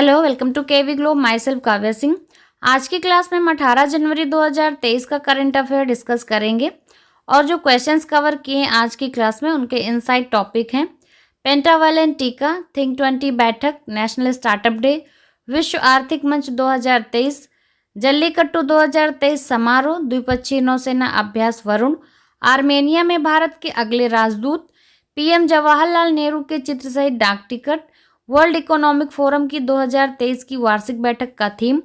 Hello, welcome to KV globe. My self Kavya Singh. आज की class में हम 18 जनवरी 2023 का करंट अफेयर डिस्कस करेंगे और जो क्वेश्चंस कवर किए हैं आज की क्लास में उनके इनसाइड टॉपिक हैं पेंटावालेंट टीका, थिंक 20 बैठक, नेशनल स्टार्टअप डे, विश्व आर्थिक मंच 2023, जल्लीकट्टू 2023 समारोह, द्विपक्षीय नौसेना अभ्यास वरुण, आर्मेनिया में भारत के अगले राजदूत, पीएम जवाहरलाल नेहरू के चित्र सहित डाक टिकट, वर्ल्ड इकोनॉमिक फोरम की 2023 की वार्षिक बैठक का थीम।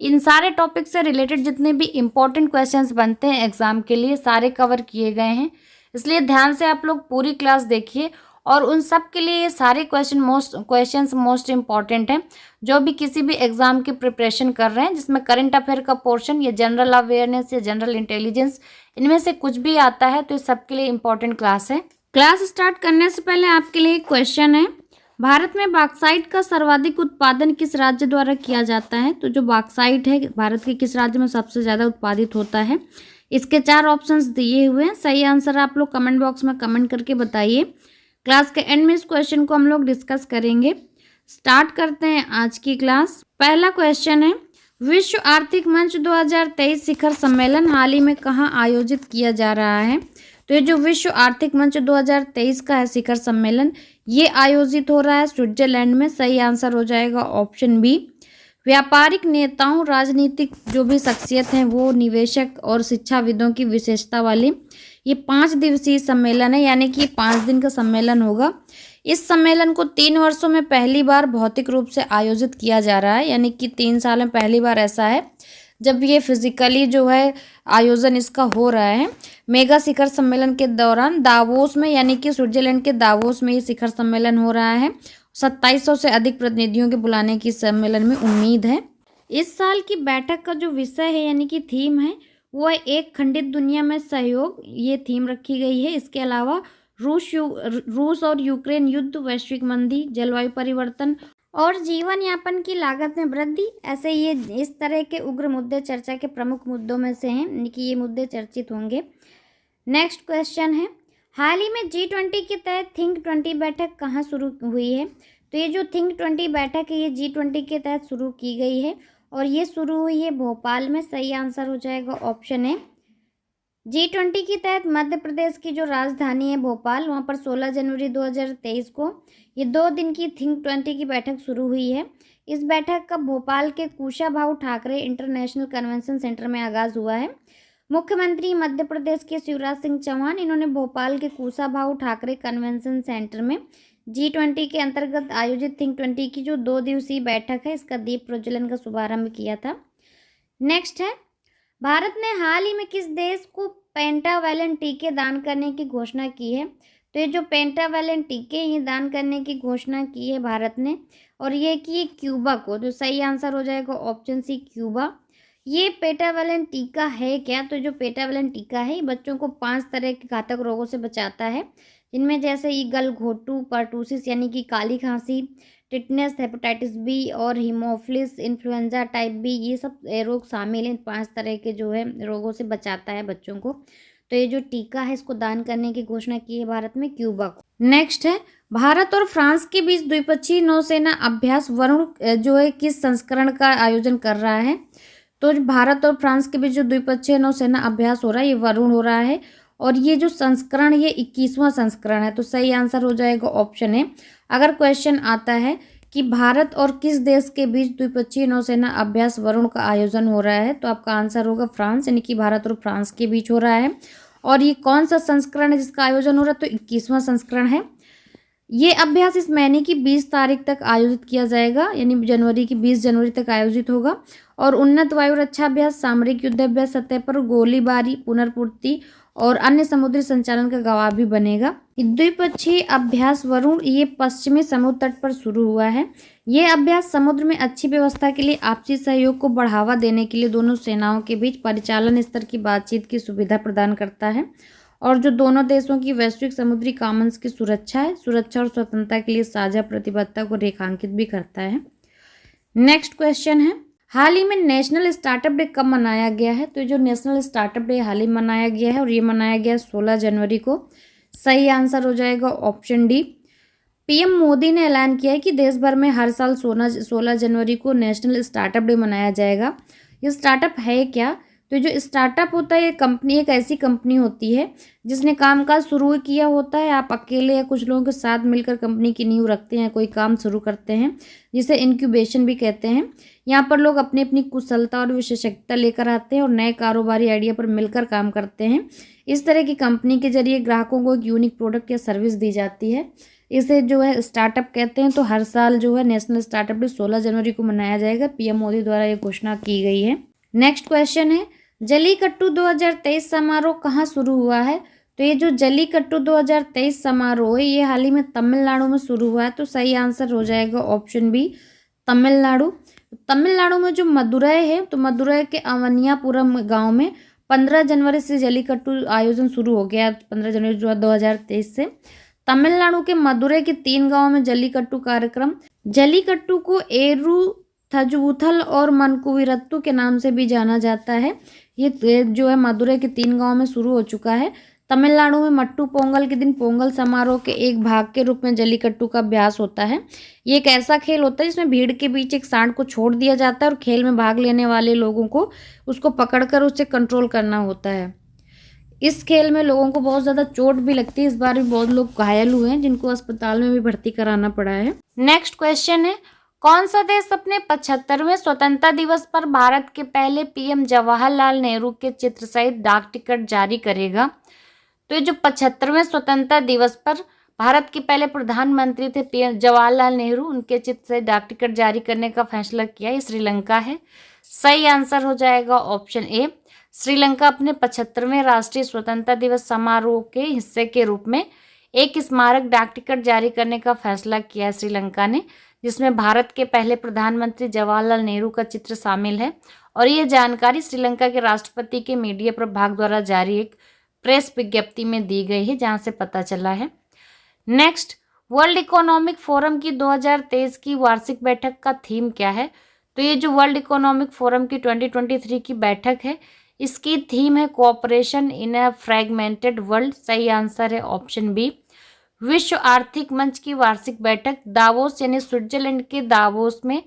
इन सारे टॉपिक से रिलेटेड जितने भी इम्पोर्टेंट क्वेश्चंस बनते हैं एग्जाम के लिए सारे कवर किए गए हैं, इसलिए ध्यान से आप लोग पूरी क्लास देखिए और उन सब के लिए ये सारे क्वेश्चंस मोस्ट इम्पॉर्टेंट हैं जो भी किसी भी एग्जाम की प्रिपरेशन कर रहे हैं, जिसमें करंट अफेयर का पोर्शन या जनरल अवेयरनेस या जनरल इंटेलिजेंस इनमें से कुछ भी आता है तो इस सब के लिए इम्पोर्टेंट क्लास है। क्लास स्टार्ट करने से पहले आपके लिए एक क्वेश्चन है, भारत में बॉक्साइट का सर्वाधिक उत्पादन किस राज्य द्वारा किया जाता है? तो जो बॉक्साइट है भारत के किस राज्य में सबसे ज़्यादा उत्पादित होता है? इसके 4 ऑप्शंस दिए हुए हैं, सही आंसर आप लोग कमेंट बॉक्स में कमेंट करके बताइए। क्लास के एंड में इस क्वेश्चन को हम लोग डिस्कस करेंगे। स्टार्ट करते हैं आज की क्लास। पहला क्वेश्चन है, विश्व आर्थिक मंच 2023 शिखर सम्मेलन हाल ही में कहाँ आयोजित किया जा रहा है? तो ये जो विश्व आर्थिक मंच 2023 का है शिखर सम्मेलन, ये आयोजित हो रहा है स्विट्जरलैंड में। सही आंसर हो जाएगा ऑप्शन बी। व्यापारिक नेताओं, राजनीतिक जो भी शख्सियत हैं वो, निवेशक और शिक्षाविदों की विशेषता वाली ये 5 दिवसीय सम्मेलन है, यानी कि 5 दिन का सम्मेलन होगा। इस सम्मेलन को 3 वर्षों में पहली बार भौतिक रूप से आयोजित किया जा रहा है, यानी कि 3 साल में पहली बार ऐसा है जब ये फिजिकली जो है आयोजन इसका हो रहा है। मेगा शिखर सम्मेलन के दौरान दावोस में, यानी कि स्विट्जरलैंड के दावोस में ये शिखर सम्मेलन हो रहा है। 2700 से अधिक प्रतिनिधियों के बुलाने की सम्मेलन में उम्मीद है। इस साल की बैठक का जो विषय है यानी कि थीम है वो है एक खंडित दुनिया में सहयोग, ये थीम रखी गई है। इसके अलावा रूस और यूक्रेन युद्ध, वैश्विक मंदी, जलवायु परिवर्तन और जीवन यापन की लागत में वृद्धि, ऐसे ये इस तरह के उग्र मुद्दे चर्चा के प्रमुख मुद्दों में से हैं, यानी कि ये मुद्दे चर्चित होंगे। नेक्स्ट क्वेश्चन है, हाल ही में G20 के तहत थिंक 20 बैठक कहाँ शुरू हुई है? तो ये जो थिंक 20 बैठक है ये G20 के तहत शुरू की गई है और ये शुरू हुई है भोपाल में। सही आंसर हो जाएगा ऑप्शन है। G20 के तहत मध्य प्रदेश की जो राजधानी है भोपाल, वहाँ पर 16 जनवरी 2023 को ये 2 दिन की थिंक 20 की बैठक शुरू हुई है। इस बैठक का भोपाल के Kushabhau Thackeray international convention centre में आगाज़ हुआ है। मुख्यमंत्री मध्य प्रदेश के शिवराज सिंह चौहान, इन्होंने भोपाल के कुशाभाऊ ठाकरे कन्वेंशन सेंटर में G20 के अंतर्गत आयोजित थिंक 20 की जो 2 दिवसीय बैठक है इसका दीप प्रज्वलन का शुभारंभ किया था। नेक्स्ट है, भारत ने हाल ही में किस देश को पेंटावैलेंट टीके दान करने की घोषणा की है? तो ये जो पेंटावैलेंट टीके ये दान करने की घोषणा की है भारत ने और ये की है क्यूबा को। तो सही आंसर हो जाएगा ऑप्शन सी, क्यूबा। ये पेंटावैलेंट टीका है क्या? तो जो पेंटावैलेंट टीका है ये बच्चों को 5 तरह के घातक रोगों से बचाता है, जिनमें जैसे ईगल घोटू, पर्टूसिस यानी कि काली खांसी, टिटनेस, हेपेटाइटिस बी और हीमोफिलस इन्फ्लुएंजा टाइप बी, ये सब रोग शामिल हैं। 5 तरह के जो है रोगों से बचाता है बच्चों को। तो ये जो टीका है इसको दान करने की घोषणा की है भारत में क्यूबा को। नेक्स्ट है, भारत और फ्रांस के बीच द्विपक्षीय नौसेना अभ्यास वरुण जो है किस संस्करण का आयोजन कर रहा है? तो भारत और फ्रांस के बीच जो द्विपक्षीय नौसेना अभ्यास हो रहा है ये वरुण हो रहा है और ये जो संस्करण ये 21वां संस्करण है। तो सही आंसर हो जाएगा ऑप्शन है। अगर क्वेश्चन आता है कि भारत और किस देश के बीच द्विपक्षीय नौसेना अभ्यास वरुण का आयोजन हो रहा है तो आपका आंसर होगा फ्रांस, यानी कि भारत और फ्रांस के बीच हो रहा है। और ये कौन सा संस्करण है जिसका आयोजन हो रहा है? तो 21वां संस्करण है। ये अभ्यास इस महीने की 20 तारीख तक आयोजित किया जाएगा, यानी जनवरी की 20 जनवरी तक आयोजित होगा। और उन्नत वायु रक्षा अभ्यास, सामरिक युद्ध अभ्यास, सतह पर गोलीबारी, पुनर्पूर्ति और अन्य समुद्री संचालन का गवाह भी बनेगा। द्विपक्षीय अभ्यास वरुण ये पश्चिमी समुद्र तट पर शुरू हुआ है। ये अभ्यास समुद्र में अच्छी व्यवस्था के लिए आपसी सहयोग को बढ़ावा देने के लिए दोनों सेनाओं के बीच परिचालन स्तर की बातचीत की सुविधा प्रदान करता है और जो दोनों देशों की वैश्विक समुद्री कॉमन्स की सुरक्षा और स्वतंत्रता के लिए साझा प्रतिबद्धता को रेखांकित भी करता है। नेक्स्ट क्वेश्चन है, हाल ही में नेशनल स्टार्टअप डे कब मनाया गया है? तो जो नेशनल स्टार्टअप डे हाल ही मनाया गया है और ये मनाया गया 16 जनवरी को। सही आंसर हो जाएगा ऑप्शन डी। पीएम मोदी ने ऐलान किया है कि देश भर में हर साल 16 जनवरी को नेशनल स्टार्टअप डे मनाया जाएगा। ये स्टार्टअप है क्या? तो जो स्टार्टअप होता है ये कंपनी एक ऐसी कंपनी होती है जिसने कामकाज शुरू किया होता है। आप अकेले या कुछ लोगों के साथ मिलकर कंपनी की नींव रखते हैं, कोई काम शुरू करते हैं, जिसे इंक्यूबेशन भी कहते हैं। यहाँ पर लोग अपनी अपनी कुशलता और विशेषज्ञता लेकर आते हैं और नए कारोबारी आइडिया पर मिलकर काम करते हैं। इस तरह की कंपनी के जरिए ग्राहकों को एक यूनिक प्रोडक्ट या सर्विस दी जाती है। इसे जो है स्टार्टअप कहते हैं। तो हर साल जो है नेशनल स्टार्टअप डे 16 जनवरी को मनाया जाएगा। पीएम मोदी द्वारा ये घोषणा की गई है। नेक्स्ट क्वेश्चन है, जल्लीकट्टू 2023 समारोह कहाँ शुरू हुआ है? तो ये जो जल्लीकट्टू 2023 समारोह है ये हाल ही में तमिलनाडु में शुरू हुआ है। तो सही आंसर हो जाएगा ऑप्शन बी, तमिलनाडु। तमिलनाडु में जो मदुरै है, तो मदुरै के अवनियापुरम गांव में 15 जनवरी से जल्लीकट्टू आयोजन शुरू हो गया। 15 जनवरी 2023 से तमिलनाडु के मदुरै के 3 गांवों में जल्लीकट्टू कार्यक्रम, जल्लीकट्टू को एरू थजुथल और मनकुविरत्तू के नाम से भी जाना जाता है। ये जो है मदुरै के 3 गांवों में शुरू हो चुका है। तमिलनाडु में मट्टू पोंगल के दिन पोंगल समारोह के एक भाग के रूप में जल्लीकट्टू का अभ्यास होता है। ये एक ऐसा खेल होता है जिसमें भीड़ के बीच एक सांड को छोड़ दिया जाता है और खेल में भाग लेने वाले लोगों को उसको पकड़कर उसे कंट्रोल करना होता है। इस खेल में लोगों को बहुत ज़्यादा चोट भी लगती है। इस बार भी बहुत लोग घायल हुए हैं जिनको अस्पताल में भी भर्ती कराना पड़ा है। नेक्स्ट क्वेश्चन है, कौन सा देश अपने 75वें स्वतंत्रता दिवस पर भारत के पहले पीएम जवाहरलाल नेहरू के चित्र सहित डाक टिकट जारी करेगा? तो ये जो 75वें स्वतंत्रता दिवस पर भारत के पहले प्रधानमंत्री थे पीएम जवाहरलाल नेहरू, उनके चित्र सहित डाक टिकट जारी करने का फैसला किया। ये श्रीलंका है। सही आंसर हो जाएगा ऑप्शन ए। श्रीलंका अपने 75वें राष्ट्रीय स्वतंत्रता दिवस समारोह के हिस्से के रूप में एक स्मारक डाक टिकट जारी करने का फैसला किया है श्रीलंका ने, जिसमें भारत के पहले प्रधानमंत्री जवाहरलाल नेहरू का चित्र शामिल है। और ये जानकारी श्रीलंका के राष्ट्रपति के मीडिया प्रभाग द्वारा जारी एक प्रेस विज्ञप्ति में दी गई है, जहां से पता चला है। नेक्स्ट, वर्ल्ड इकोनॉमिक फोरम की 2023 की वार्षिक बैठक का थीम क्या है? तो ये जो वर्ल्ड इकोनॉमिक फोरम की 2023 की बैठक है, इसकी थीम है कोऑपरेशन इन अ फ्रैगमेंटेड वर्ल्ड। सही आंसर है ऑप्शन बी। विश्व आर्थिक मंच की वार्षिक बैठक दावोस यानी स्विट्जरलैंड के दावोस में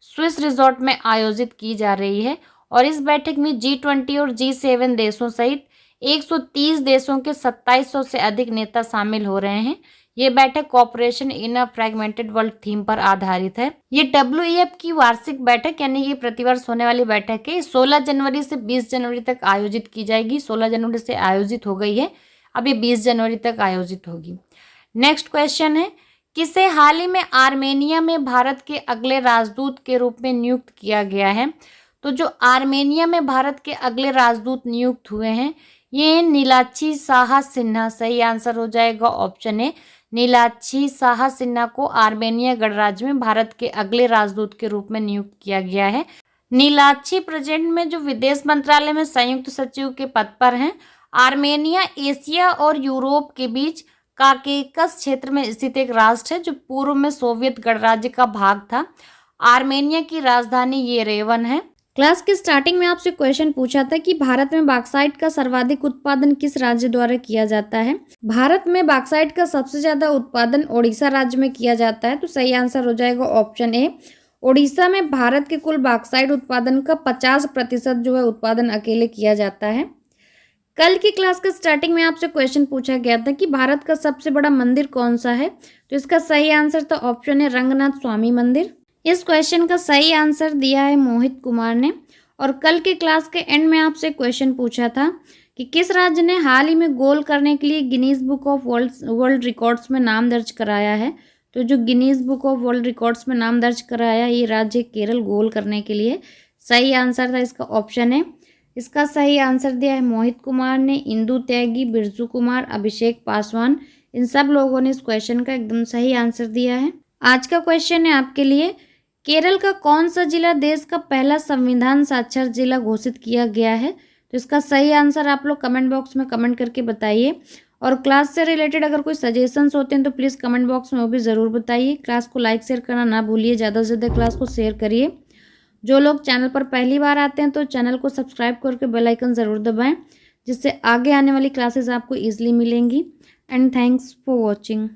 स्विस रिजॉर्ट में आयोजित की जा रही है। और इस बैठक में G20 और G7 देशों सहित 130 देशों के 2700 से अधिक नेता शामिल हो रहे हैं। ये बैठक cooperation in a fragmented world theme पर आधारित है। ये WEF की वार्षिक बैठक यानी ये प्रतिवर्ष होने वाली बैठक है। 16 जनवरी से 20 जनवरी तक आयोजित की जाएगी। 16 जनवरी से आयोजित हो गई है, अब ये 20 जनवरी तक आयोजित होगी। नेक्स्ट क्वेश्चन है, किसे हाल ही में आर्मेनिया में भारत के अगले राजदूत के रूप में नियुक्त किया गया है? तो जो आर्मेनिया में भारत के अगले राजदूत नियुक्त हुए हैं ये नीलाक्षी साहा सिन्हा। सही आंसर हो जाएगा ऑप्शन ए। नीलाक्षी साहा सिन्हा को आर्मेनिया गणराज्य में भारत के अगले राजदूत के रूप में नियुक्त किया गया है। नीलाक्षी प्रेजेंट में जो विदेश मंत्रालय में संयुक्त सचिव के पद पर हैं। आर्मेनिया एशिया और यूरोप के बीच काकेकस क्षेत्र में स्थित एक राष्ट्र है जो पूर्व में सोवियत गणराज्य का भाग था। आर्मेनिया की राजधानी येरेवन है। क्लास के स्टार्टिंग में आपसे क्वेश्चन पूछा था कि भारत में बॉक्साइट का सर्वाधिक उत्पादन किस राज्य द्वारा किया जाता है? भारत में बॉक्साइट का सबसे ज्यादा उत्पादन ओडिशा राज्य में किया जाता है। तो सही आंसर हो जाएगा ऑप्शन ए। ओडिशा में भारत के कुल बॉक्साइट उत्पादन का 50% जो है उत्पादन अकेले किया जाता है। कल की क्लास के स्टार्टिंग में आपसे क्वेश्चन पूछा गया था कि भारत का सबसे बड़ा मंदिर कौन सा है? तो इसका सही आंसर था ऑप्शन है रंगनाथ स्वामी मंदिर। इस क्वेश्चन का सही आंसर दिया है मोहित कुमार ने। और कल के क्लास के एंड में आपसे क्वेश्चन पूछा था कि किस राज्य ने हाल ही में गोल करने के लिए Guinness book of world records में नाम दर्ज कराया है? तो जो Guinness book of world records में नाम दर्ज कराया ये राज्य केरल गोल करने के लिए। सही आंसर था इसका ऑप्शन है। इसका सही आंसर दिया है मोहित कुमार ने, इंदु त्यागी, बिरजू कुमार, अभिषेक पासवान। इन सब लोगों ने इस क्वेश्चन का एकदम सही आंसर दिया है। आज का क्वेश्चन है आपके लिए, केरल का कौन सा जिला देश का पहला संविधान साक्षर जिला घोषित किया गया है? तो इसका सही आंसर आप लोग कमेंट बॉक्स में कमेंट करके बताइए। और क्लास से रिलेटेड अगर कोई सजेशंस होते हैं तो प्लीज़ कमेंट बॉक्स में वो भी ज़रूर बताइए। क्लास को लाइक शेयर करना ना भूलिए, ज़्यादा से ज़्यादा क्लास को शेयर करिए। जो लोग चैनल पर पहली बार आते हैं तो चैनल को सब्सक्राइब करके बेल आइकन ज़रूर दबाएं, जिससे आगे आने वाली क्लासेस आपको ईजिली मिलेंगी। And thanks for watching.